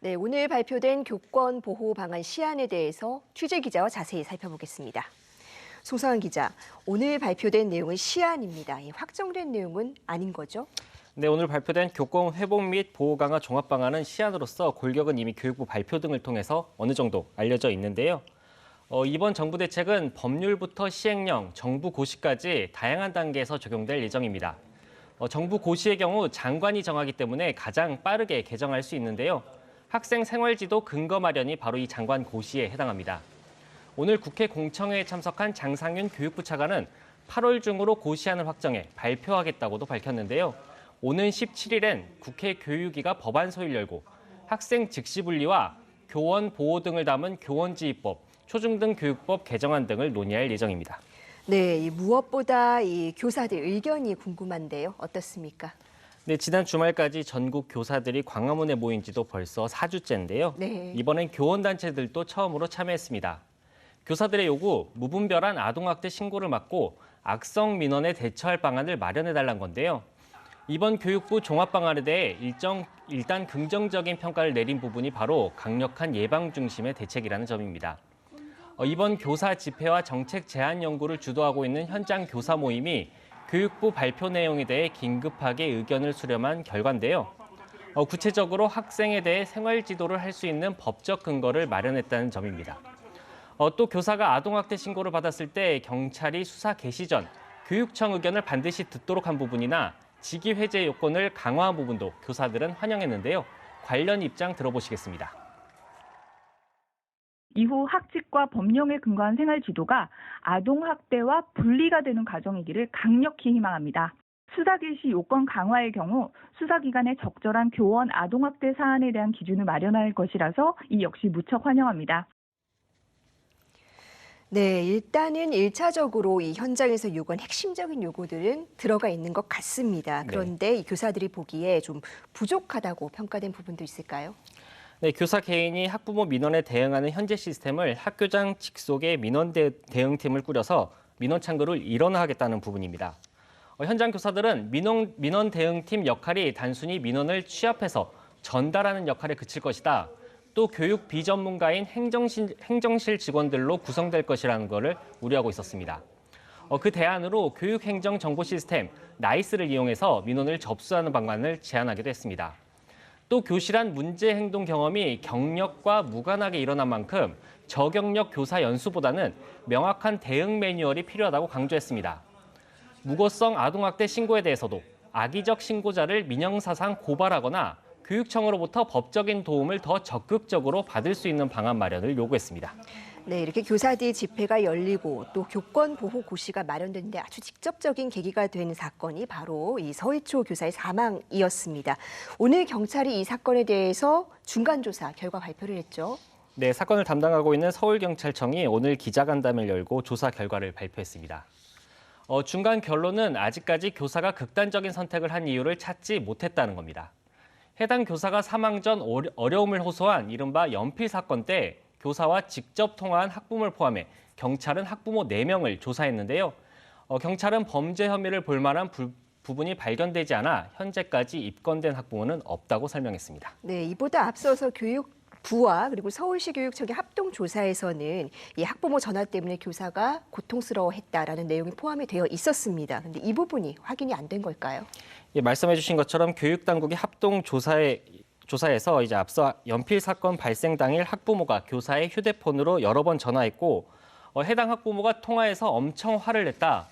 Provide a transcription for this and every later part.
네, 오늘 발표된 교권 보호 방안 시안에 대해서 취재 기자와 자세히 살펴보겠습니다. 송상은 기자, 오늘 발표된 내용은 시안입니다. 확정된 내용은 아닌 거죠? 네, 오늘 발표된 교권 회복 및 보호 강화 종합 방안은 시안으로서 골격은 이미 교육부 발표 등을 통해서 어느 정도 알려져 있는데요. 이번 정부 대책은 법률부터 시행령, 정부 고시까지 다양한 단계에서 적용될 예정입니다. 정부 고시의 경우 장관이 정하기 때문에 가장 빠르게 개정할 수 있는데요. 학생 생활지도 근거 마련이 바로 이 장관 고시에 해당합니다. 오늘 국회 공청회에 참석한 장상윤 교육부 차관은 8월 중으로 고시안을 확정해 발표하겠다고도 밝혔는데요. 오는 17일엔 국회 교육위가 법안 소위를 열고 학생 직시 분리와 교원 보호 등을 담은 교원지휘법, 초중등 교육법 개정안 등을 논의할 예정입니다. 네, 무엇보다 이 교사들 의견이 궁금한데요. 어떻습니까? 네, 지난 주말까지 전국 교사들이 광화문에 모인 지도 벌써 4주째인데요. 네. 이번엔 교원단체들도 처음으로 참여했습니다. 교사들의 요구, 무분별한 아동학대 신고를 막고 악성 민원에 대처할 방안을 마련해달라는 건데요. 이번 교육부 종합방안에 대해 일단 긍정적인 평가를 내린 부분이 바로 강력한 예방 중심의 대책이라는 점입니다. 이번 교사 집회와 정책 제안 연구를 주도하고 있는 현장 교사 모임이 교육부 발표 내용에 대해 긴급하게 의견을 수렴한 결과인데요. 구체적으로 학생에 대해 생활 지도를 할 수 있는 법적 근거를 마련했다는 점입니다. 또 교사가 아동학대 신고를 받았을 때 경찰이 수사 개시 전 교육청 의견을 반드시 듣도록 한 부분이나 직위 해제 요건을 강화한 부분도 교사들은 환영했는데요. 관련 입장 들어보시겠습니다. 이후 학칙과 법령에 근거한 생활 지도가 아동학대와 분리가 되는 과정이기를 강력히 희망합니다. 수사 개시 요건 강화의 경우 수사기관의 적절한 교원 아동학대 사안에 대한 기준을 마련할 것이라서 이 역시 무척 환영합니다. 네, 일단은 1차적으로 이 현장에서 요구한 핵심적인 요구들은 들어가 있는 것 같습니다. 그런데 이 교사들이 보기에 좀 부족하다고 평가된 부분도 있을까요? 네, 교사 개인이 학부모 민원에 대응하는 현재 시스템을 학교장 직속의 민원 대응팀을 꾸려서 민원 창구를 일원화하겠다는 부분입니다. 현장 교사들은 민원 대응팀 역할이 단순히 민원을 취합해서 전달하는 역할에 그칠 것이다. 또 교육 비전문가인 행정실 직원들로 구성될 것이라는 것을 우려하고 있었습니다. 그 대안으로 교육행정정보 시스템 나이스를 이용해서 민원을 접수하는 방안을 제안하기도 했습니다. 또 교실안 문제 행동 경험이 경력과 무관하게 일어난 만큼 저경력 교사 연수보다는 명확한 대응 매뉴얼이 필요하다고 강조했습니다. 무고성 아동학대 신고에 대해서도 악의적 신고자를 민형사상 고발하거나 교육청으로부터 법적인 도움을 더 적극적으로 받을 수 있는 방안 마련을 요구했습니다. 네, 이렇게 교사들 집회가 열리고 또 교권 보호 고시가 마련됐는데 아주 직접적인 계기가 된 사건이 바로 이 서희초 교사의 사망이었습니다. 오늘 경찰이 이 사건에 대해서 중간조사 결과 발표를 했죠. 네, 사건을 담당하고 있는 서울경찰청이 오늘 기자간담회를 열고 조사 결과를 발표했습니다. 중간 결론은 아직까지 교사가 극단적인 선택을 한 이유를 찾지 못했다는 겁니다. 해당 교사가 사망 전 어려움을 호소한 이른바 연필 사건 때 교사와 직접 통화한 학부모를 포함해 경찰은 학부모 4명을 조사했는데요. 경찰은 범죄 혐의를 볼 만한 부분이 발견되지 않아 현재까지 입건된 학부모는 없다고 설명했습니다. 네, 이보다 앞서서 교육부와 그리고 서울시 교육청의 합동조사에서는 이 학부모 전화 때문에 교사가 고통스러워했다라는 내용이 포함이 되어 있었습니다. 그런데 이 부분이 확인이 안 된 걸까요? 예, 말씀해 주신 것처럼 교육당국이 조사에서 이제 앞서 연필 사건 발생 당일 학부모가 교사의 휴대폰으로 여러 번 전화했고 해당 학부모가 통화해서 엄청 화를 냈다.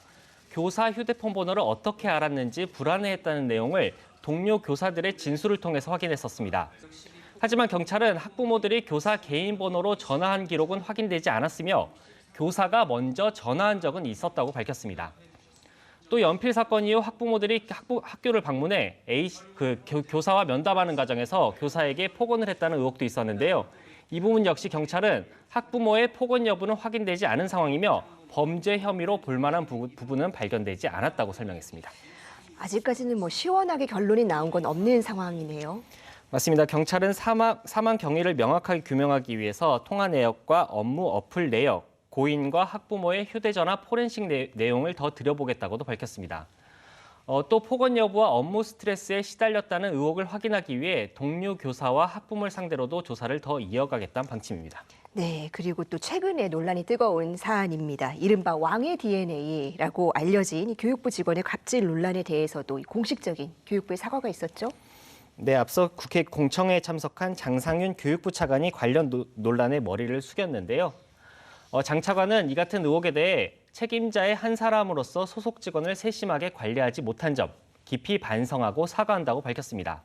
교사 휴대폰 번호를 어떻게 알았는지 불안해했다는 내용을 동료 교사들의 진술을 통해서 확인했었습니다. 하지만 경찰은 학부모들이 교사 개인 번호로 전화한 기록은 확인되지 않았으며 교사가 먼저 전화한 적은 있었다고 밝혔습니다. 또 연필 사건 이후 학부모들이 학교를 방문해 교사와 면담하는 과정에서 교사에게 폭언을 했다는 의혹도 있었는데요. 이 부분 역시 경찰은 학부모의 폭언 여부는 확인되지 않은 상황이며 범죄 혐의로 볼 만한 부분은 발견되지 않았다고 설명했습니다. 아직까지는 시원하게 결론이 나온 건 없는 상황이네요. 맞습니다. 경찰은 사망 경위를 명확하게 규명하기 위해서 통화 내역과 업무 어플 내역, 고인과 학부모의 휴대전화 포렌식 내용을 더 들여보겠다고도 밝혔습니다. 또 폭언 여부와 업무 스트레스에 시달렸다는 의혹을 확인하기 위해 동료 교사와 학부모를 상대로도 조사를 더 이어가겠다는 방침입니다. 네, 그리고 또 최근에 논란이 뜨거운 사안입니다. 이른바 왕의 DNA라고 알려진 이 교육부 직원의 갑질 논란에 대해서도 이 공식적인 교육부의 사과가 있었죠? 네, 앞서 국회 공청회에 참석한 장상윤 교육부 차관이 관련 논란에 머리를 숙였는데요. 장 차관은 이 같은 의혹에 대해 책임자의 한 사람으로서 소속 직원을 세심하게 관리하지 못한 점 깊이 반성하고 사과한다고 밝혔습니다.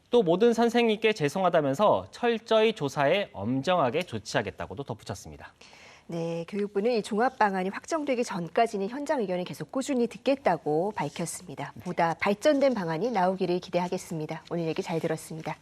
또 모든 선생님께 죄송하다면서 철저히 조사에 엄정하게 조치하겠다고도 덧붙였습니다. 네, 교육부는 이 종합 방안이 확정되기 전까지는 현장 의견을 계속 꾸준히 듣겠다고 밝혔습니다. 보다 발전된 방안이 나오기를 기대하겠습니다. 오늘 얘기 잘 들었습니다.